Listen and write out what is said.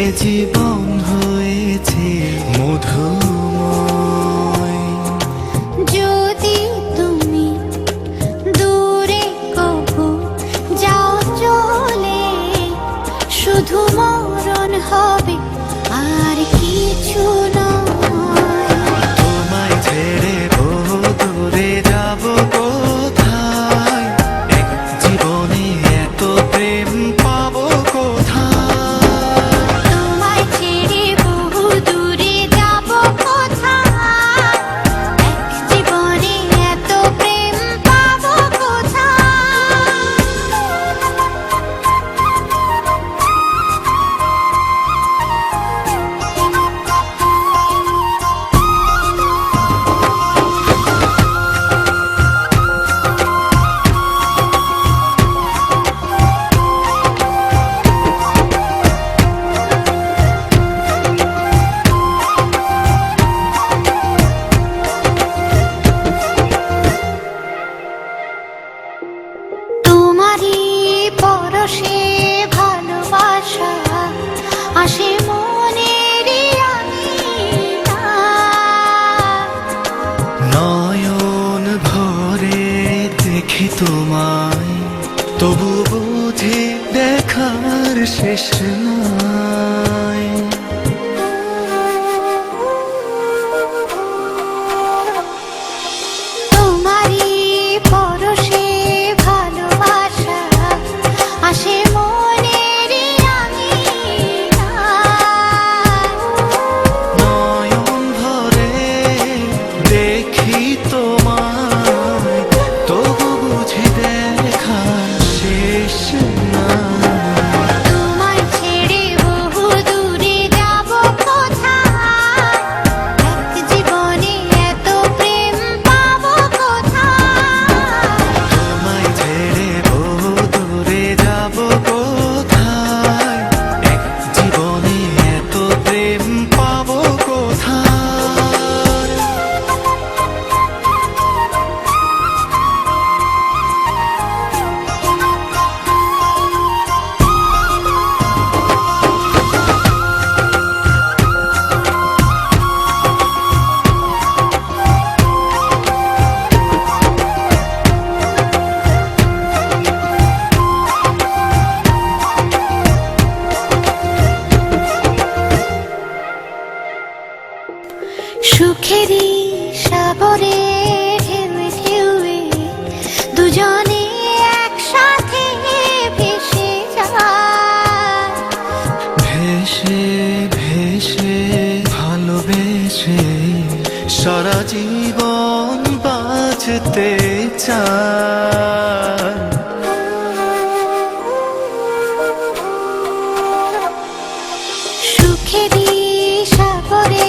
এ জীবন হয়েছে মধুময়। যদি তুমি দূরে কবু যাও চলে, শুধু মরণ হবে আর কিছু নয়। তোমায় ছেড়ে বহু দূরে যাব কোথায়, এক জীবনে এত প্রেম পাবো কোথায়। তোমায় ছেড়ে বহু দূরে যাব কোথায়, এক জীবনে এত প্রেম পাবো কোথায়। তোমারই পরশে ভালোবাসা আসে মনেরই আঙিনায়। নয়ন ভরে দেখি তোমায়, তবু বুঝি দেখার শেষ নাই। তোমারই পরশে ভালোবাসা আসে মনেরই আঙিনায়। নয়ন ভরে দেখি তোমায়, তবু বুঝি দেখার শেষ নাই। তোমায় ছেড়ে বহু দূরে যাব কোথায়, এক জীবনে এত প্রেম পাবো কোথায়। তোমায় ছেড়ে বহু দূরে যাব কোথায়, এক জীবনে এত প্রেম পাবো কোথায়। সুখেরই সাগরে ঢেউয়ে ঢেউয়ে দুজনে একসাথে ভেসে যায়। ভেসে ভেসে ভালোবেসে সারা জীবন বাঁচতে চায়। সুখেরই সাগরে